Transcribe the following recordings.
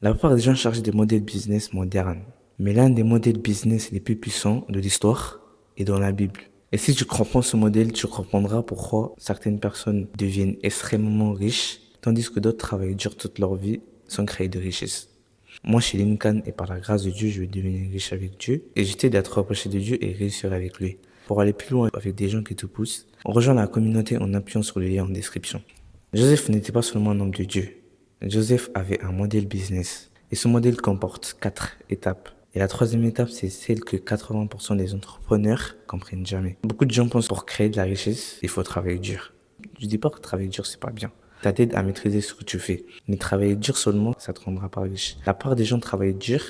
La plupart des gens cherchent des modèles business modernes. Mais l'un des modèles business les plus puissants de l'histoire est dans la Bible. Et si tu comprends ce modèle, tu comprendras pourquoi certaines personnes deviennent extrêmement riches, tandis que d'autres travaillent dur toute leur vie sans créer de richesse. Moi, je suis Lincoln et par la grâce de Dieu, je vais devenir riche avec Dieu et j'étais d'être rapproché de Dieu et réussir avec lui. Pour aller plus loin avec des gens qui te poussent, on rejoint la communauté en appuyant sur le lien en description. Joseph n'était pas seulement un homme de Dieu. Joseph avait un modèle business. Et ce modèle comporte 4 étapes. Et la troisième étape, c'est celle que 80% des entrepreneurs comprennent jamais. Beaucoup de gens pensent que pour créer de la richesse, il faut travailler dur. Je dis pas que travailler dur, c'est pas bien. Ça t'aide à maîtriser ce que tu fais. Mais travailler dur seulement, ça te rendra pas riche. La plupart des gens travaillent dur,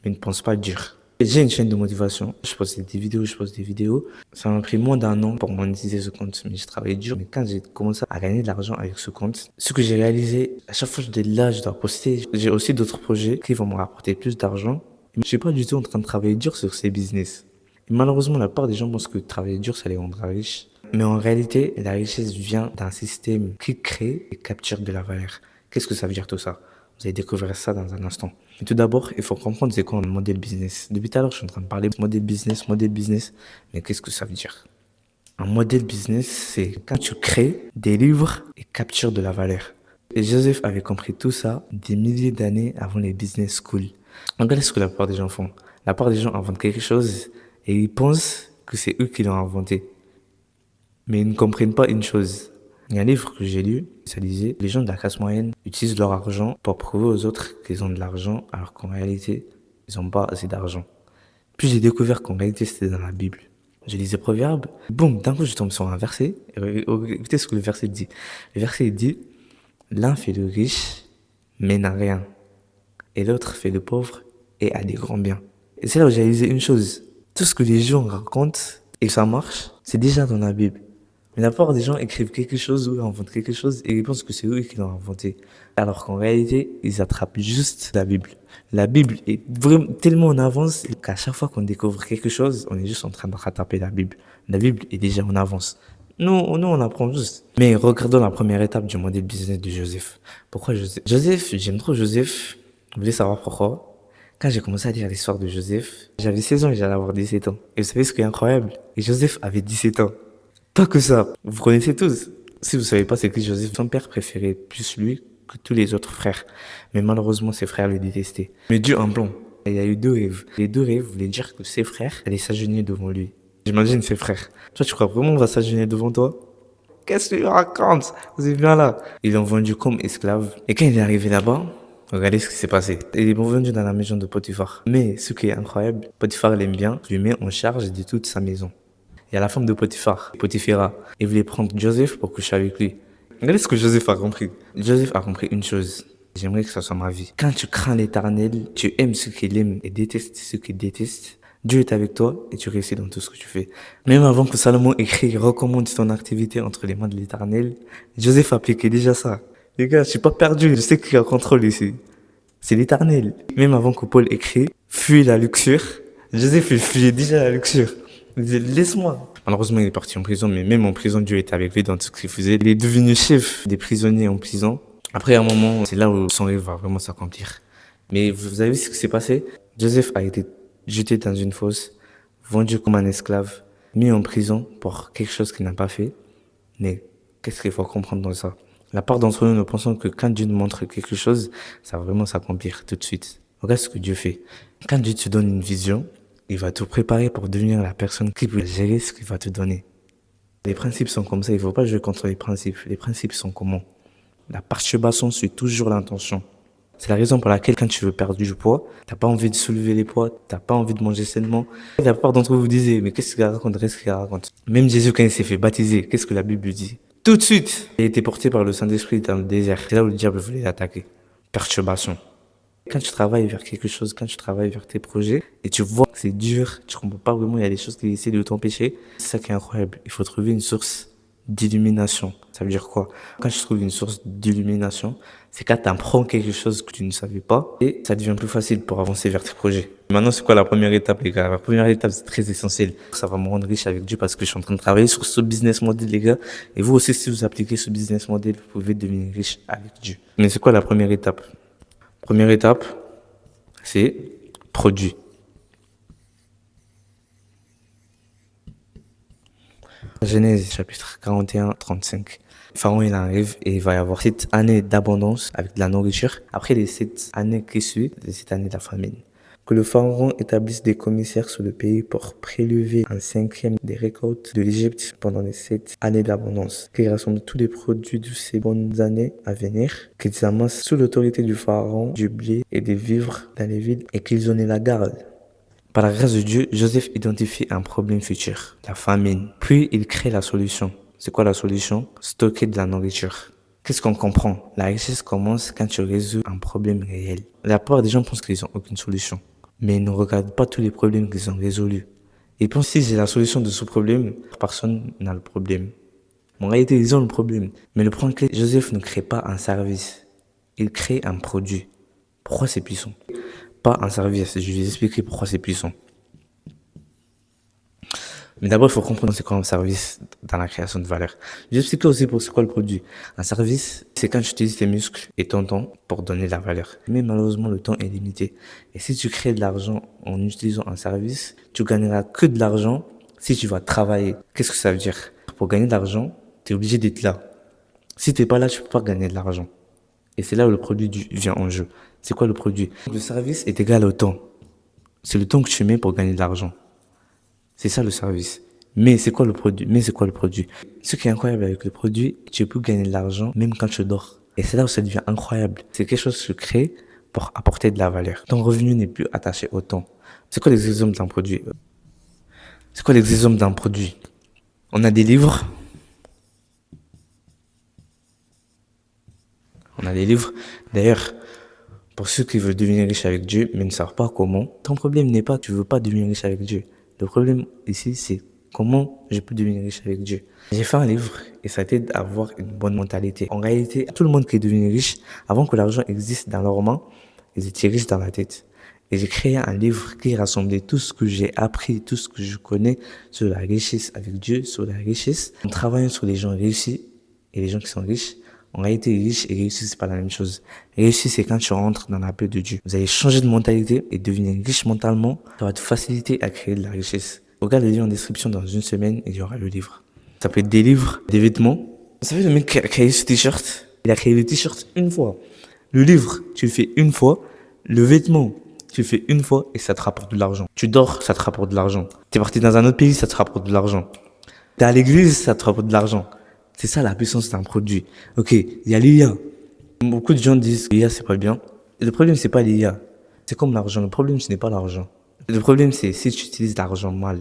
mais ne pensent pas dur. J'ai une chaîne de motivation. Je poste des vidéos. Ça m'a pris moins d'un an pour monétiser ce compte. Mais j'ai travaillé dur. Mais quand j'ai commencé à gagner de l'argent avec ce compte, ce que j'ai réalisé, à chaque fois que je dis là, je dois poster. J'ai aussi d'autres projets qui vont me rapporter plus d'argent. Mais je suis pas du tout en train de travailler dur sur ces business. Et malheureusement, la plupart des gens pensent que travailler dur, ça les rendra riches. Mais en réalité, la richesse vient d'un système qui crée et capture de la valeur. Qu'est-ce que ça veut dire tout ça? Vous allez découvrir ça dans un instant. Mais tout d'abord, il faut comprendre c'est quoi un modèle business. Depuis tout à l'heure, je suis en train de parler de modèle business. Mais qu'est-ce que ça veut dire? Un modèle business, c'est quand tu crées, délivres et captures de la valeur. Et Joseph avait compris tout ça des milliers d'années avant les business schools. Regardez ce que la plupart des gens font. La plupart des gens inventent quelque chose et ils pensent que c'est eux qui l'ont inventé. Mais ils ne comprennent pas une chose. Il y a un livre que j'ai lu, ça disait, les gens de la classe moyenne utilisent leur argent pour prouver aux autres qu'ils ont de l'argent, alors qu'en réalité, ils n'ont pas assez d'argent. Puis j'ai découvert qu'en réalité, c'était dans la Bible. Je lisais Proverbes, boum, d'un coup, je tombe sur un verset. Écoutez ce que le verset dit. Le verset dit, l'un fait le riche, mais n'a rien. Et l'autre fait le pauvre et a des grands biens. Et c'est là où j'ai réalisé une chose. Tout ce que les gens racontent, et ça marche, c'est déjà dans la Bible. Mais la plupart des gens écrivent quelque chose ou inventent quelque chose et ils pensent que c'est eux qui l'ont inventé. Alors qu'en réalité, ils attrapent juste la Bible. La Bible est vraiment tellement en avance qu'à chaque fois qu'on découvre quelque chose, on est juste en train de rattraper la Bible. La Bible est déjà en avance. Nous, on apprend juste. Mais regardons la première étape du modèle business de Joseph. Pourquoi Joseph? Joseph, j'aime trop Joseph. Vous voulez savoir pourquoi? Quand j'ai commencé à lire l'histoire de Joseph, j'avais 16 ans et j'allais avoir 17 ans. Et vous savez ce qui est incroyable? Et Joseph avait 17 ans. Pas que ça, vous connaissez tous. Si vous savez pas, c'est que Joseph, son père préférait plus lui que tous les autres frères. Mais malheureusement, ses frères le détestaient. Mais Dieu en plan. Il y a eu 2 rêves. Les 2 rêves voulaient dire que ses frères allaient s'agenouiller devant lui. J'imagine ses frères. Toi, tu crois vraiment qu'on va s'agenouiller devant toi? Qu'est-ce que tu racontes? Vous êtes bien là. Ils l'ont vendu comme esclave. Et quand il est arrivé là-bas, regardez ce qui s'est passé. Ils l'ont vendu dans la maison de Potiphar. Mais ce qui est incroyable, Potiphar l'aime bien, lui met en charge de toute sa maison. Il y a la femme de Potiphar, Potiphera. Il voulait prendre Joseph pour coucher avec lui. Regardez ce que Joseph a compris. Joseph a compris une chose. J'aimerais que ça soit ma vie. Quand tu crains l'Éternel, tu aimes ce qu'il aime et détestes ce qu'il déteste, Dieu est avec toi et tu réussis dans tout ce que tu fais. Même avant que Salomon écrit recommande ton activité entre les mains de l'Éternel, Joseph appliquait déjà ça. Les gars, je suis pas perdu, je sais qui a contrôle ici. C'est l'Éternel. Même avant que Paul écrit, fuis la luxure, Joseph il fuyait déjà la luxure. Il disait, laisse-moi. Malheureusement, il est parti en prison, mais même en prison, Dieu était avec lui dans tout ce qu'il faisait. Il est devenu chef des prisonniers en prison. Après, à un moment, c'est là où son rêve va vraiment s'accomplir. Mais vous avez vu ce qui s'est passé? Joseph a été jeté dans une fosse, vendu comme un esclave, mis en prison pour quelque chose qu'il n'a pas fait. Mais qu'est-ce qu'il faut comprendre dans ça? La part d'entre nous, nous pensons que quand Dieu nous montre quelque chose, ça va vraiment s'accomplir tout de suite. Regarde ce que Dieu fait. Quand Dieu te donne une vision, il va te préparer pour devenir la personne qui peut gérer ce qu'il va te donner. Les principes sont comme ça, il ne faut pas jouer contre les principes. Les principes sont comment? La perturbation suit toujours l'intention. C'est la raison pour laquelle quand tu veux perdre du poids, t'as pas envie de soulever les poids, t'as pas envie de manger sainement. La plupart d'entre vous disent, mais qu'est-ce qu'il raconte, qu'est-ce qu'il raconte? Même Jésus, quand il s'est fait baptiser, qu'est-ce que la Bible dit? Tout de suite, il a été porté par le Saint-Esprit dans le désert. C'est là où le diable voulait l'attaquer. Perturbation. Quand tu travailles vers quelque chose, quand tu travailles vers tes projets, et tu vois que c'est dur, tu comprends pas vraiment, il y a des choses qui essaient de t'empêcher, c'est ça qui est incroyable. Il faut trouver une source d'illumination. Ça veut dire quoi? Quand tu trouves une source d'illumination, c'est quand tu apprends quelque chose que tu ne savais pas, et ça devient plus facile pour avancer vers tes projets. Maintenant, c'est quoi la première étape, les gars? La première étape, c'est très essentiel. Ça va me rendre riche avec Dieu parce que je suis en train de travailler sur ce business model, les gars. Et vous aussi, si vous appliquez ce business model, vous pouvez devenir riche avec Dieu. Mais c'est quoi la première étape? Première étape, c'est produit. Genèse chapitre 41-35. Pharaon il arrive et il va y avoir 7 années d'abondance avec de la nourriture. Après les 7 années qui suivent, les 7 années de la famine. Que le pharaon établisse des commissaires sur le pays pour prélever un cinquième des récoltes de l'Égypte pendant les 7 années d'abondance. Qu'ils rassemblent tous les produits de ces bonnes années à venir. Qu'ils amassent sous l'autorité du pharaon du blé et des vivres dans les villes et qu'ils en aient la garde. Par la grâce de Dieu, Joseph identifie un problème futur, la famine. Puis il crée la solution. C'est quoi la solution? Stocker de la nourriture. Qu'est-ce qu'on comprend? La richesse commence quand tu résous un problème réel. La plupart des gens pensent qu'ils n'ont aucune solution. Mais ils ne regardent pas tous les problèmes qu'ils ont résolus. Ils pensent que si j'ai la solution de ce problème, personne n'a le problème. En réalité, ils ont le problème. Mais le problème est que Joseph ne crée pas un service. Il crée un produit. Pourquoi c'est puissant? Pas un service. Je vais vous expliquer pourquoi c'est puissant. Mais d'abord, il faut comprendre c'est quoi un service dans la création de valeur. Je vais expliquer aussi pour c'est quoi le produit. Un service, c'est quand tu utilises tes muscles et ton temps pour donner de la valeur. Mais malheureusement, le temps est limité. Et si tu crées de l'argent en utilisant un service, tu gagneras que de l'argent si tu vas travailler. Qu'est-ce que ça veut dire? Pour gagner de l'argent, tu es obligé d'être là. Si tu n'es pas là, tu peux pas gagner de l'argent. Et c'est là où le produit vient en jeu. C'est quoi le produit? Le service est égal au temps. C'est le temps que tu mets pour gagner de l'argent. C'est ça le service. Mais c'est quoi le produit? Ce qui est incroyable avec le produit, tu peux gagner de l'argent même quand tu dors. Et c'est là où ça devient incroyable. C'est quelque chose que tu crées pour apporter de la valeur. Ton revenu n'est plus attaché au temps. C'est quoi les exemples d'un produit? On a des livres. D'ailleurs, pour ceux qui veulent devenir riches avec Dieu, mais ne savent pas comment, ton problème n'est pas que tu veux pas devenir riche avec Dieu. Le problème ici, c'est comment je peux devenir riche avec Dieu. J'ai fait un livre et ça t'aide à avoir une bonne mentalité. En réalité, tout le monde qui est devenu riche, avant que l'argent existe dans leurs mains, ils étaient riches dans la tête. Et j'ai créé un livre qui rassemblait tout ce que j'ai appris, tout ce que je connais sur la richesse avec Dieu, sur la richesse, en travaillant sur les gens réussis et les gens qui sont riches. En réalité, riche et réussi, c'est pas la même chose. Réussi, c'est quand tu rentres dans la paix de Dieu. Vous allez changer de mentalité et devenir riche mentalement. Ça va te faciliter à créer de la richesse. Regarde le lien en description dans une semaine et il y aura le livre. Ça peut être des livres, des vêtements. Vous savez, le mec qui a créé ce t-shirt, il a créé le t-shirt une fois. Le livre, tu le fais une fois. Le vêtement, tu le fais une fois et ça te rapporte de l'argent. Tu dors, ça te rapporte de l'argent. T'es parti dans un autre pays, ça te rapporte de l'argent. T'es à l'église, ça te rapporte de l'argent. C'est ça la puissance d'un produit. Ok, il y a l'IA. Beaucoup de gens disent que l'IA c'est pas bien. Le problème c'est pas l'IA. C'est comme l'argent. Le problème ce n'est pas l'argent. Le problème c'est si tu utilises l'argent mal.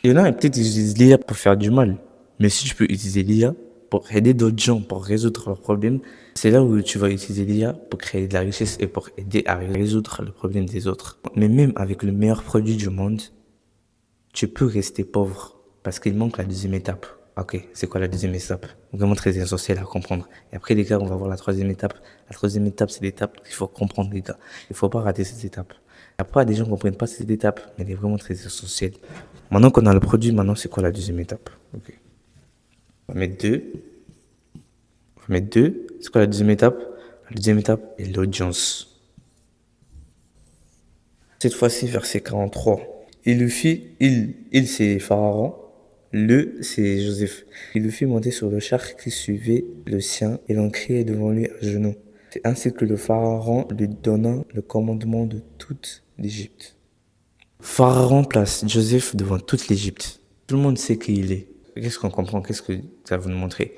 Il y en a peut-être qui utilisent l'IA pour faire du mal. Mais si tu peux utiliser l'IA pour aider d'autres gens, pour résoudre leurs problèmes, c'est là où tu vas utiliser l'IA pour créer de la richesse et pour aider à résoudre le problème des autres. Mais même avec le meilleur produit du monde, tu peux rester pauvre parce qu'il manque la deuxième étape. Ok, c'est quoi la deuxième étape? Vraiment très essentiel à comprendre. Et après, les gars, on va voir la troisième étape. La troisième étape, c'est l'étape qu'il faut comprendre, les gars. Il faut pas rater cette étape. Après, des gens ne comprennent pas cette étape, mais elle est vraiment très essentielle. Maintenant qu'on a le produit, maintenant, c'est quoi la deuxième étape? Ok. On va mettre deux. C'est quoi la deuxième étape? La deuxième étape est l'audience. Cette fois-ci, verset 43. Il le fit, il c'est Pharaon. C'est Joseph. Il le fit monter sur le char qui suivait le sien et l'on criait devant lui à genoux. C'est ainsi que le Pharaon lui donna le commandement de toute l'Égypte. Pharaon place Joseph devant toute l'Égypte. Tout le monde sait qui il est. Qu'est-ce qu'on comprend? Qu'est-ce que ça va vous montrer?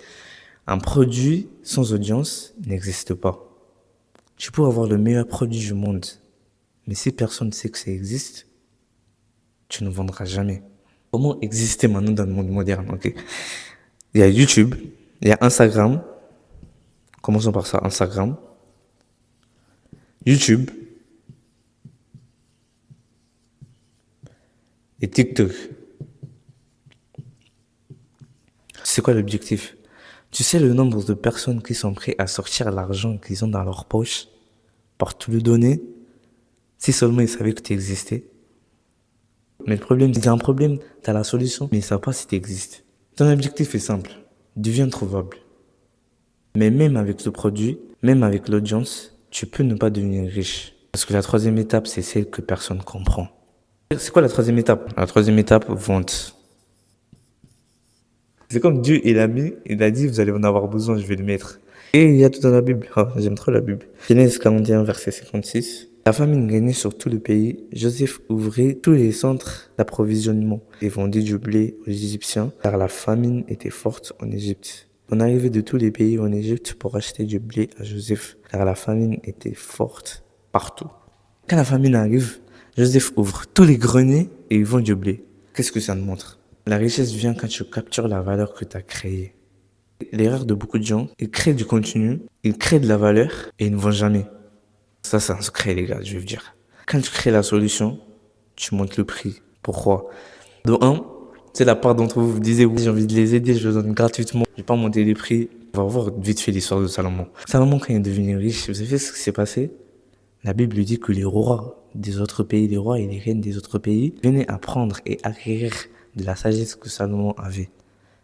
Un produit sans audience n'existe pas. Tu peux avoir le meilleur produit du monde, mais si personne ne sait que ça existe, tu ne vendras jamais. Comment exister maintenant dans le monde moderne, ok? Il y a YouTube, il y a Instagram. Commençons par ça, Instagram. YouTube. Et TikTok. C'est quoi l'objectif? Tu sais le nombre de personnes qui sont prêtes à sortir l'argent qu'ils ont dans leur poche pour te le donner si seulement ils savaient que tu existais? Mais le problème, c'est qu'il y a un problème, tu as la solution, mais ils ne savent pas si tu existes. Ton objectif est simple, deviens trouvable. Mais même avec le produit, même avec l'audience, tu peux ne pas devenir riche. Parce que la troisième étape, c'est celle que personne comprend. C'est quoi la troisième étape? La troisième étape, vente. C'est comme Dieu, il a dit, vous allez en avoir besoin, je vais le mettre. Et il y a tout dans la Bible. Ah, j'aime trop la Bible. Genèse 41, verset 56. La famine régnait sur tout le pays. Joseph ouvrait tous les centres d'approvisionnement et vendit du blé aux Égyptiens, car la famine était forte en Égypte. On arrivait de tous les pays en Égypte pour acheter du blé à Joseph, car la famine était forte partout. Quand la famine arrive, Joseph ouvre tous les greniers et il vend du blé. Qu'est-ce que ça nous montre? La richesse vient quand tu captures la valeur que tu as créée. L'erreur de beaucoup de gens, ils créent du contenu, ils créent de la valeur et ils ne vendent jamais. Ça, c'est un secret, les gars, je vais vous dire. Quand tu crées la solution, tu montes le prix. Pourquoi? De un, c'est la part d'entre vous, vous disiez, oui, j'ai envie de les aider, je le donne gratuitement. Je vais pas monter les prix. On va voir vite fait l'histoire de Salomon. Salomon, quand il est devenu riche, vous savez ce qui s'est passé? La Bible lui dit que les rois des autres pays, les rois et les reines des autres pays, venaient apprendre et acquérir de la sagesse que Salomon avait.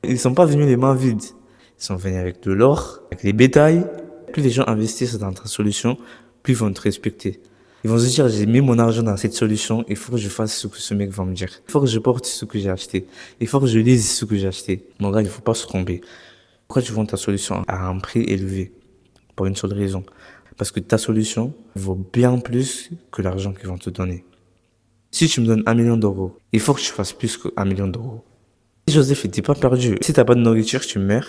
Ils ne sont pas venus les mains vides. Ils sont venus avec de l'or, avec les bétails. Plus les gens investissent dans ta solution, plus ils vont te respecter. Ils vont se dire, j'ai mis mon argent dans cette solution, il faut que je fasse ce que ce mec va me dire. Il faut que je porte ce que j'ai acheté. Il faut que je lise ce que j'ai acheté. Mon gars, il ne faut pas se tromper. Pourquoi tu vends ta solution à un prix élevé? Pour une seule raison. Parce que ta solution vaut bien plus que l'argent qu'ils vont te donner. Si tu me donnes 1 million d'euros, il faut que tu fasses plus que 1 million d'euros. Joseph n'était pas perdu. Si t'as pas de nourriture, tu meurs.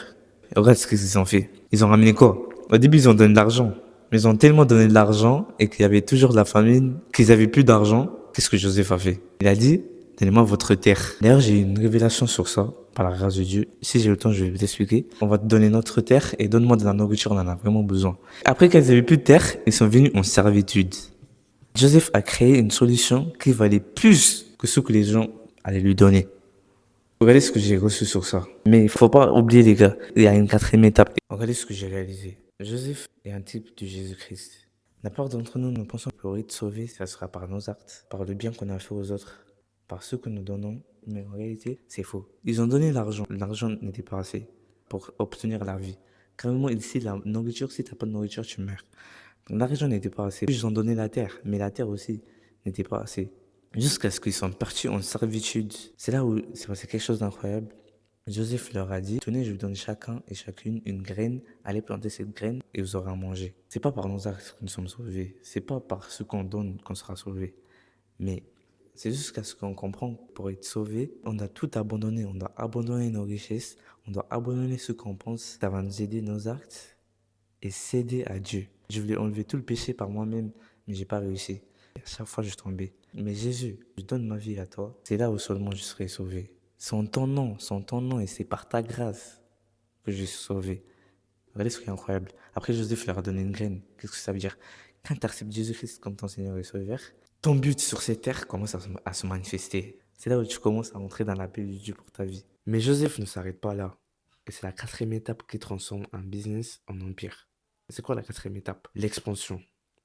Regarde ce qu'ils ont fait. Ils ont ramené quoi? Au début, ils ont donné de l'argent. Mais ils ont tellement donné de l'argent et qu'il y avait toujours de la famine, qu'ils avaient plus d'argent. Qu'est-ce que Joseph a fait? Il a dit, donnez-moi votre terre. D'ailleurs, j'ai eu une révélation sur ça, par la grâce de Dieu. Si j'ai le temps, je vais vous expliquer. On va te donner notre terre et donne-moi de la nourriture, on en a vraiment besoin. Après qu'ils avaient plus de terre, ils sont venus en servitude. Joseph a créé une solution qui valait plus que ce que les gens allaient lui donner. Regardez ce que j'ai reçu sur ça. Mais il faut pas oublier, les gars, il y a une quatrième étape. Regardez ce que j'ai réalisé. Joseph est un type de Jésus-Christ. La plupart d'entre nous, nous pensons que pour être sauvé, ça sera par nos actes, par le bien qu'on a fait aux autres, par ce que nous donnons. Mais en réalité, c'est faux. Ils ont donné l'argent. L'argent n'était pas assez pour obtenir la vie. Carrément, ici, la nourriture, si tu n'as pas de nourriture, tu meurs. L'argent n'était pas assez. Ils ont donné la terre, mais la terre aussi n'était pas assez. Jusqu'à ce qu'ils soient partis en servitude. C'est là où c'est passé quelque chose d'incroyable. Joseph leur a dit, tenez, je vous donne chacun et chacune une graine, allez planter cette graine et vous aurez à manger. C'est pas par nos actes que nous sommes sauvés, c'est pas par ce qu'on donne qu'on sera sauvé. Mais c'est jusqu'à ce qu'on comprend que pour être sauvé, on doit tout abandonner, on doit abandonner nos richesses, on doit abandonner ce qu'on pense, ça va nous aider nos actes et céder à Dieu. Je voulais enlever tout le péché par moi-même, mais j'ai pas réussi. À chaque fois, je tombais. Mais Jésus, je donne ma vie à toi. C'est là où seulement je serai sauvé. C'est en ton nom, et c'est par ta grâce que je suis sauvé. Regardez ce qui est incroyable. Après, Joseph leur a donné une graine. Qu'est-ce que ça veut dire? Quand tu acceptes Jésus-Christ comme ton Seigneur et Sauveur, ton but sur cette terre commence à se manifester. C'est là où tu commences à entrer dans la paix de Dieu pour ta vie. Mais Joseph ne s'arrête pas là. Et c'est la quatrième étape qui transforme un business en empire. C'est quoi la quatrième étape? L'expansion.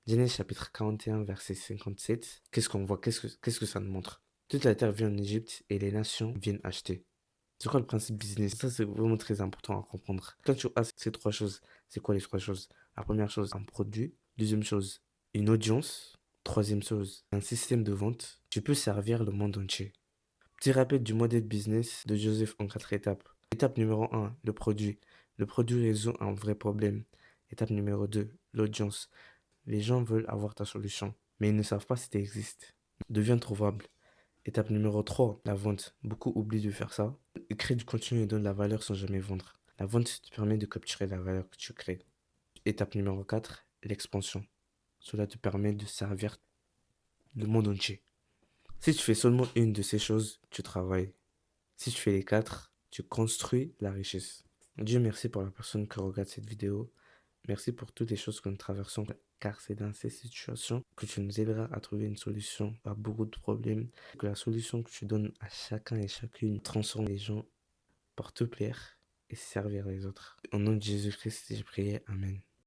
Genèse chapitre 41, verset 57. Qu'est-ce qu'on voit? Qu'est-ce que ça nous montre? Toute la terre vient en Égypte et les nations viennent acheter. C'est quoi le principe business? Ça, c'est vraiment très important à comprendre. Quand tu as ces trois choses, c'est quoi les trois choses? La première chose, un produit. Deuxième chose, une audience. Troisième chose, un système de vente. Tu peux servir le monde entier. Petit rappel du modèle business de Joseph en 4 étapes. Étape numéro 1, le produit. Le produit résout un vrai problème. Étape numéro 2, l'audience. Les gens veulent avoir ta solution, mais ils ne savent pas si tu existes. Deviens trouvable. Étape numéro 3, la vente. Beaucoup oublient de faire ça. Ils créent du contenu et donnent de la valeur sans jamais vendre. La vente te permet de capturer la valeur que tu crées. Étape numéro 4, l'expansion. Cela te permet de servir le monde entier. Si tu fais seulement une de ces choses, tu travailles. Si tu fais les 4, tu construis la richesse. Dieu merci pour la personne qui regarde cette vidéo. Merci pour toutes les choses que nous traversons, car c'est dans ces situations que tu nous aideras à trouver une solution à beaucoup de problèmes, que la solution que tu donnes à chacun et chacune transforme les gens pour te plaire et servir les autres. Au nom de Jésus-Christ, j'ai prié. Amen.